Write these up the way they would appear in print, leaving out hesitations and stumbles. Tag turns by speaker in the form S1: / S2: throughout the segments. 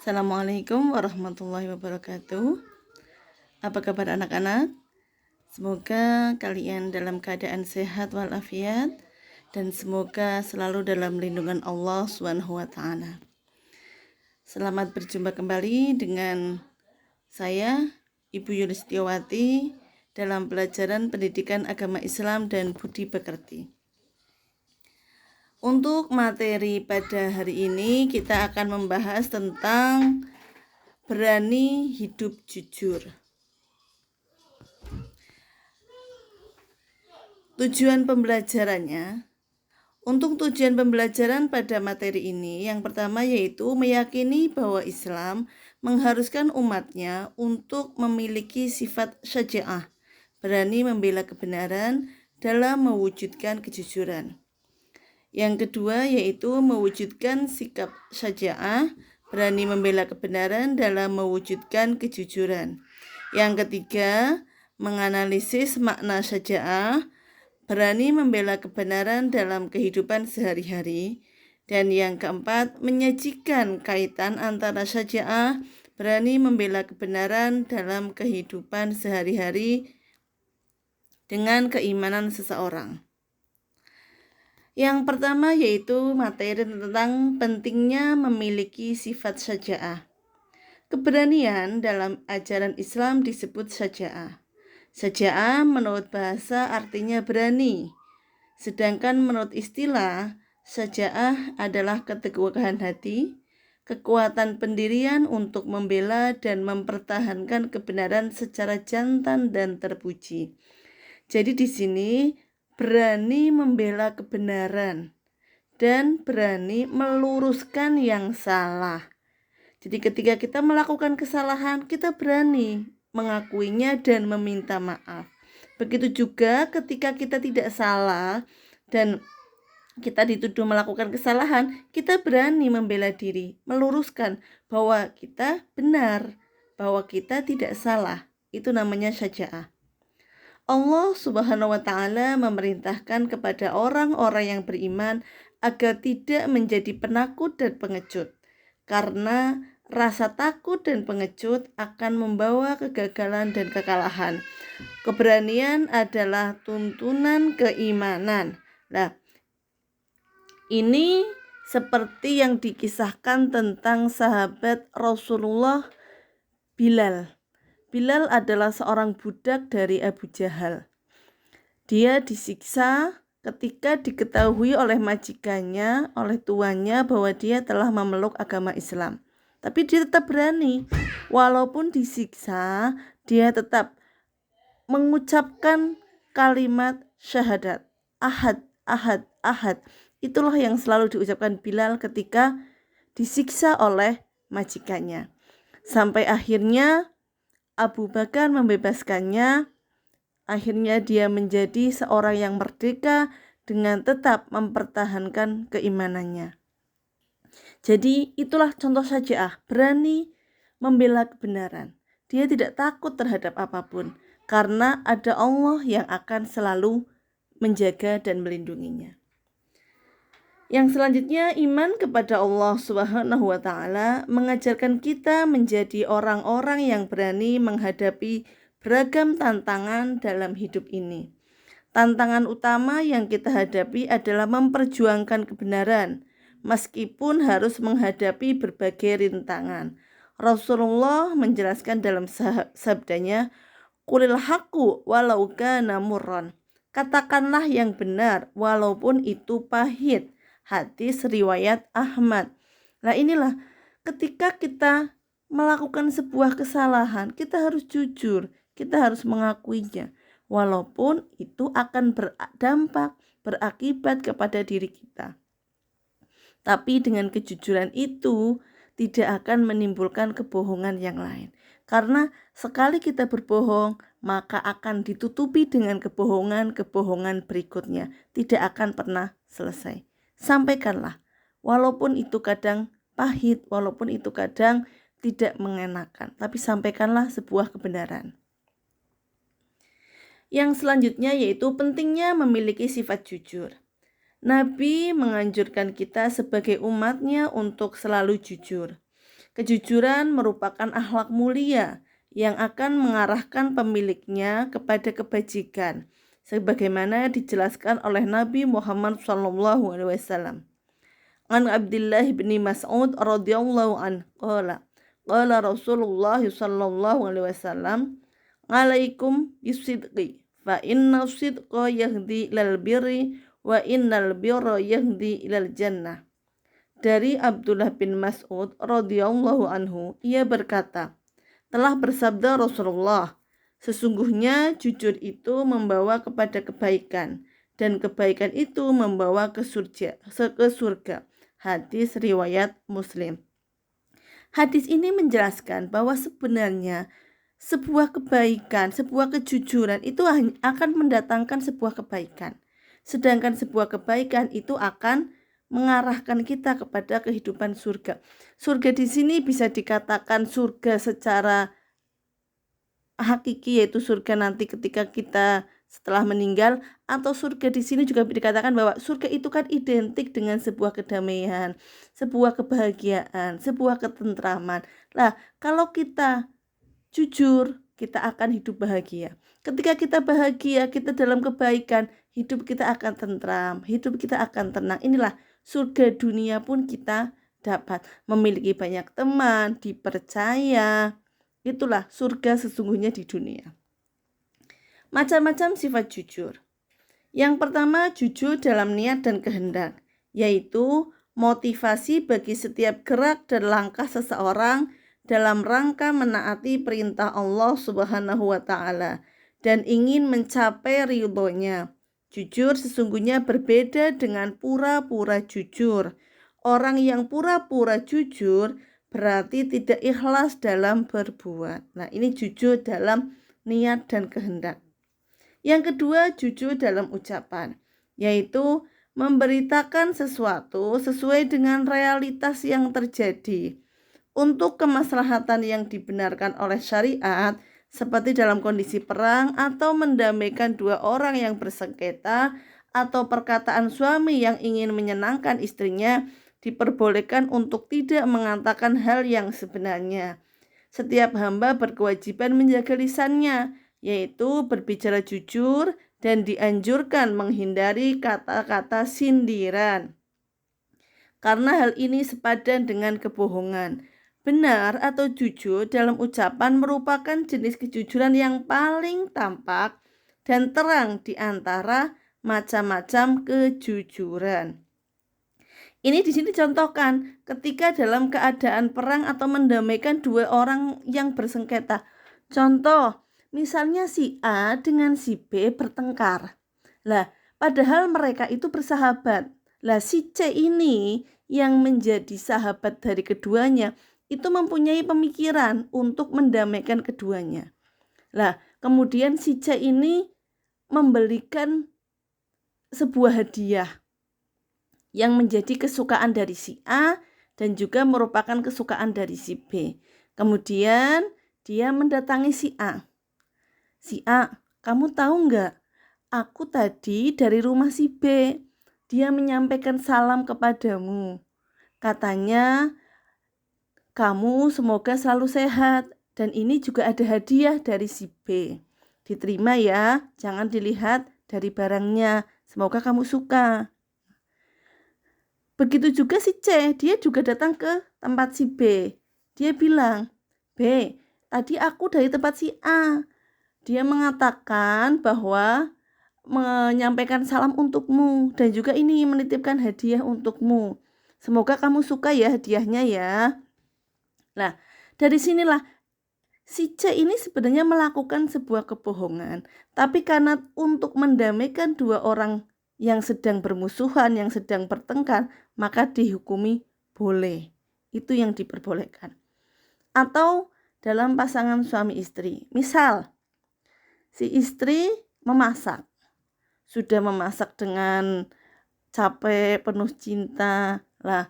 S1: Assalamualaikum warahmatullahi wabarakatuh. Apa kabar anak-anak? Semoga kalian dalam keadaan sehat walafiat dan semoga selalu dalam lindungan Allah SWT. Selamat berjumpa kembali dengan saya, Ibu Yulistiawati, dalam pelajaran pendidikan agama Islam dan budi pekerti. Untuk materi pada hari ini kita akan membahas tentang berani hidup jujur. Tujuan pembelajarannya. Untuk tujuan pembelajaran pada materi ini, yang pertama yaitu meyakini bahwa Islam mengharuskan umatnya untuk memiliki sifat syaja'ah, berani membela kebenaran dalam mewujudkan kejujuran. Yang kedua yaitu mewujudkan sikap syaja'ah, berani membela kebenaran dalam mewujudkan kejujuran. Yang ketiga, menganalisis makna syaja'ah, berani membela kebenaran dalam kehidupan sehari-hari. Dan yang keempat, menyajikan kaitan antara syaja'ah, berani membela kebenaran dalam kehidupan sehari-hari dengan keimanan seseorang. Yang pertama yaitu materi tentang pentingnya memiliki sifat syaja'ah. Keberanian dalam ajaran Islam disebut syaja'ah. Syaja'ah menurut bahasa artinya berani. Sedangkan menurut istilah, syaja'ah adalah keteguhan hati, kekuatan pendirian untuk membela dan mempertahankan kebenaran secara jantan dan terpuji. Jadi di sini berani membela kebenaran dan berani meluruskan yang salah. Jadi ketika kita melakukan kesalahan, kita berani mengakuinya dan meminta maaf. Begitu juga ketika kita tidak salah dan kita dituduh melakukan kesalahan, kita berani membela diri, meluruskan bahwa kita benar, bahwa kita tidak salah. Itu namanya syaja'ah. Allah Subhanahu wa Ta'ala memerintahkan kepada orang-orang yang beriman agar tidak menjadi penakut dan pengecut, karena rasa takut dan pengecut akan membawa kegagalan dan kekalahan. Keberanian adalah tuntunan keimanan. Nah, ini seperti yang dikisahkan tentang sahabat Rasulullah Bilal. Bilal adalah seorang budak dari Abu Jahal. Dia disiksa ketika diketahui oleh majikannya, oleh tuannya bahwa dia telah memeluk agama Islam. Tapi dia tetap berani. Walaupun disiksa, dia tetap mengucapkan kalimat syahadat. Ahad, ahad, ahad. Itulah yang selalu diucapkan Bilal ketika disiksa oleh majikannya. Sampai akhirnya Abu Bakar membebaskannya. Akhirnya dia menjadi seorang yang merdeka dengan tetap mempertahankan keimanannya. Jadi itulah contoh syaja'ah, berani membela kebenaran. Dia tidak takut terhadap apapun karena ada Allah yang akan selalu menjaga dan melindunginya. Yang selanjutnya, iman kepada Allah Subhanahu wa Ta'ala mengajarkan kita menjadi orang-orang yang berani menghadapi beragam tantangan dalam hidup ini. Tantangan utama yang kita hadapi adalah memperjuangkan kebenaran, meskipun harus menghadapi berbagai rintangan. Rasulullah menjelaskan dalam sabdanya, "Qulil haqqu walau kana murran." Katakanlah yang benar walaupun itu pahit. Hadis riwayat Ahmad. Nah inilah ketika kita melakukan sebuah kesalahan, kita harus jujur, kita harus mengakuinya. Walaupun itu akan berdampak, berakibat kepada diri kita. Tapi dengan kejujuran itu tidak akan menimbulkan kebohongan yang lain. Karena sekali kita berbohong, maka akan ditutupi dengan kebohongan-kebohongan berikutnya. Tidak akan pernah selesai. Sampaikanlah, walaupun itu kadang pahit, walaupun itu kadang tidak mengenakan, tapi sampaikanlah sebuah kebenaran. Yang selanjutnya yaitu pentingnya memiliki sifat jujur. Nabi menganjurkan kita sebagai umatnya untuk selalu jujur. Kejujuran merupakan akhlak mulia yang akan mengarahkan pemiliknya kepada kebajikan, sebagaimana dijelaskan oleh Nabi Muhammad SAW. An Abdullah bin Mas'ud radhiyallahu an qala Rasulullah sallallahu alaihi wasallam, alaikum bisidqi fa inna sidqa yahdi ilal birri wa innal birra yahdi ilal jannah. Dari Abdullah bin Mas'ud radhiyallahu anhu, ia berkata, telah bersabda Rasulullah, sesungguhnya jujur itu membawa kepada kebaikan, dan kebaikan itu membawa ke surga. Hadis riwayat Muslim. Hadis ini menjelaskan bahwa sebenarnya sebuah kebaikan, sebuah kejujuran itu akan mendatangkan sebuah kebaikan. Sedangkan sebuah kebaikan itu akan mengarahkan kita kepada kehidupan surga. Surga di sini bisa dikatakan surga secara hakiki, yaitu surga nanti ketika kita setelah meninggal, atau surga di sini juga dikatakan bahwa surga itu kan identik dengan sebuah kedamaian, sebuah kebahagiaan, sebuah ketentraman. Nah, kalau kita jujur, kita akan hidup bahagia. Ketika kita bahagia, kita dalam kebaikan, hidup kita akan tentram, hidup kita akan tenang. Inilah surga dunia pun kita dapat, memiliki banyak teman, dipercaya. Itulah surga sesungguhnya di dunia. Macam-macam sifat jujur. Yang pertama, jujur dalam niat dan kehendak, yaitu motivasi bagi setiap gerak dan langkah seseorang dalam rangka menaati perintah Allah Subhanahu wa Ta'ala dan ingin mencapai ridhonya. Jujur sesungguhnya berbeda dengan pura-pura jujur. Orang yang pura-pura jujur berarti tidak ikhlas dalam berbuat. Nah, ini jujur dalam niat dan kehendak. Yang kedua, jujur dalam ucapan, yaitu memberitakan sesuatu sesuai dengan realitas yang terjadi untuk kemaslahatan yang dibenarkan oleh syariat, seperti dalam kondisi perang atau mendamaikan dua orang yang bersengketa, atau perkataan suami yang ingin menyenangkan istrinya diperbolehkan untuk tidak mengatakan hal yang sebenarnya. Setiap hamba berkewajiban menjaga lisannya, yaitu berbicara jujur, dan dianjurkan menghindari kata-kata sindiran, karena hal ini sepadan dengan kebohongan. Benar atau jujur dalam ucapan merupakan jenis kejujuran yang paling tampak dan terang di antara macam-macam kejujuran. Ini di sini contohkan ketika dalam keadaan perang atau mendamaikan dua orang yang bersengketa. Contoh, misalnya si A dengan si B bertengkar. Lah, padahal mereka itu bersahabat. Lah, si C ini yang menjadi sahabat dari keduanya itu mempunyai pemikiran untuk mendamaikan keduanya. Lah, kemudian si C ini memberikan sebuah hadiah yang menjadi kesukaan dari si A dan juga merupakan kesukaan dari si B. Kemudian dia mendatangi si A. Si A, kamu tahu nggak? Aku tadi dari rumah si B. Dia menyampaikan salam kepadamu. Katanya, kamu semoga selalu sehat. Dan ini juga ada hadiah dari si B. Diterima ya, jangan dilihat dari barangnya. Semoga kamu suka. Begitu juga si C, dia juga datang ke tempat si B. Dia bilang, B, tadi aku dari tempat si A. Dia mengatakan bahwa menyampaikan salam untukmu dan juga ini menitipkan hadiah untukmu. Semoga kamu suka ya hadiahnya ya. Nah, dari sinilah si C ini sebenarnya melakukan sebuah kebohongan. Tapi karena untuk mendamaikan dua orang yang sedang bermusuhan, yang sedang bertengkar, maka dihukumi boleh. Itu yang diperbolehkan. Atau dalam pasangan suami istri. Misal, si istri memasak. Sudah memasak dengan capek, penuh cinta. Lah,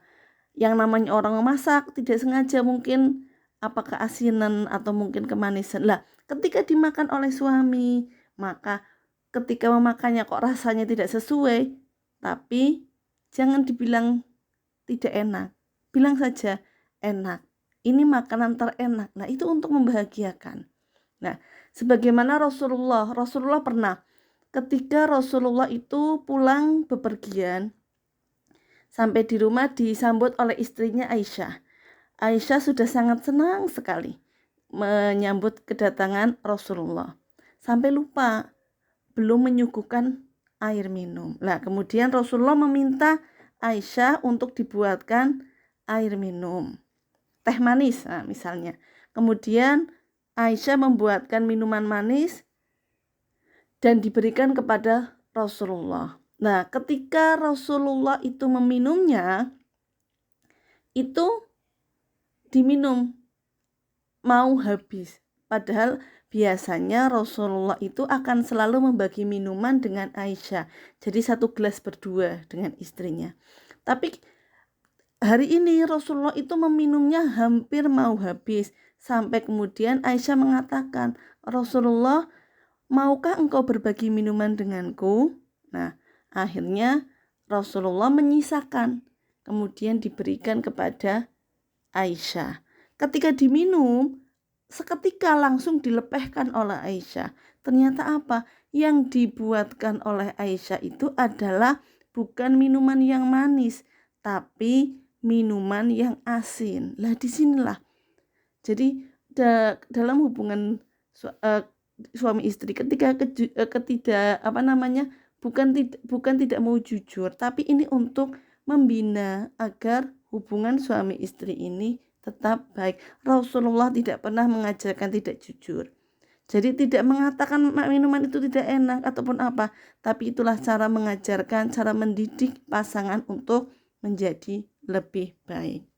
S1: yang namanya orang memasak tidak sengaja mungkin apakah asinan atau mungkin kemanisan. Lah, ketika dimakan oleh suami, maka ketika memakannya kok rasanya tidak sesuai, tapi jangan dibilang tidak enak. Bilang saja enak. ini makanan terenak. Nah, itu untuk membahagiakan. Nah, sebagaimana Rasulullah pernah ketika Rasulullah itu pulang bepergian, sampai di rumah disambut oleh istrinya Aisyah. Aisyah sudah sangat senang sekali menyambut kedatangan Rasulullah. Sampai lupa belum menyuguhkan air minum. Nah, kemudian Rasulullah meminta Aisyah untuk dibuatkan air minum. Teh manis misalnya. Kemudian Aisyah membuatkan minuman manis dan diberikan kepada Rasulullah. Nah, ketika Rasulullah itu meminumnya, itu diminum mau habis. Padahal biasanya Rasulullah itu akan selalu membagi minuman dengan Aisyah. Jadi satu gelas berdua dengan istrinya. Tapi hari ini Rasulullah itu meminumnya hampir mau habis. Sampai kemudian Aisyah mengatakan, Rasulullah, maukah engkau berbagi minuman denganku? Nah, akhirnya Rasulullah menyisakan. Kemudian diberikan kepada Aisyah. Ketika diminum, seketika langsung dilepehkan oleh Aisyah. Ternyata apa? Yang dibuatkan oleh Aisyah itu adalah bukan minuman yang manis, tapi minuman yang asin. Lah disinilah. Jadi dalam hubungan suami istri ketika bukan tidak mau jujur, tapi ini untuk membina agar hubungan suami istri ini tetap baik. Rasulullah tidak pernah mengajarkan tidak jujur. Jadi tidak mengatakan minuman itu tidak enak ataupun apa, tapi itulah cara mengajarkan, cara mendidik pasangan untuk menjadi lebih baik.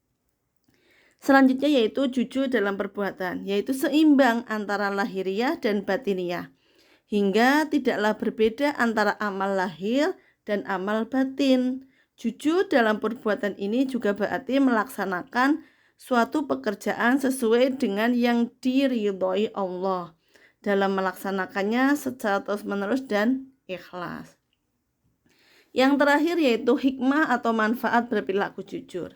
S1: Selanjutnya yaitu jujur dalam perbuatan, yaitu seimbang antara lahiriah dan batiniah, hingga tidaklah berbeda antara amal lahir dan amal batin. Jujur dalam perbuatan ini juga berarti melaksanakan suatu pekerjaan sesuai dengan yang diridhoi Allah, dalam melaksanakannya secara terus-menerus dan ikhlas. Yang terakhir yaitu hikmah atau manfaat berperilaku jujur.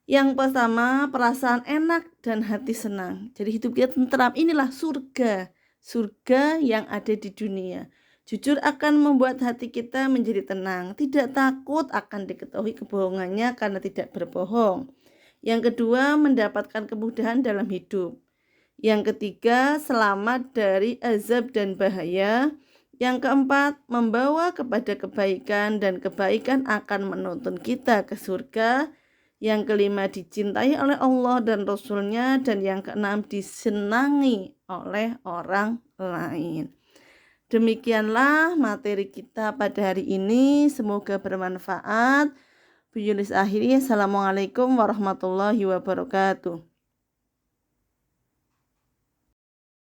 S1: Yang pertama, perasaan enak dan hati senang. Jadi hidup kita tentram. Inilah surga yang ada di dunia. Jujur akan membuat hati kita menjadi tenang, tidak takut akan diketahui kebohongannya karena tidak berbohong. Yang kedua, mendapatkan kemudahan dalam hidup. Yang ketiga, selamat dari azab dan bahaya. Yang keempat, membawa kepada kebaikan dan kebaikan akan menuntun kita ke surga. Yang kelima, dicintai oleh Allah dan Rasul-Nya. Dan yang keenam, disenangi oleh orang lain. Demikianlah materi kita pada hari ini. Semoga bermanfaat. Bu Yulis akhiri, Assalamualaikum warahmatullahi wabarakatuh.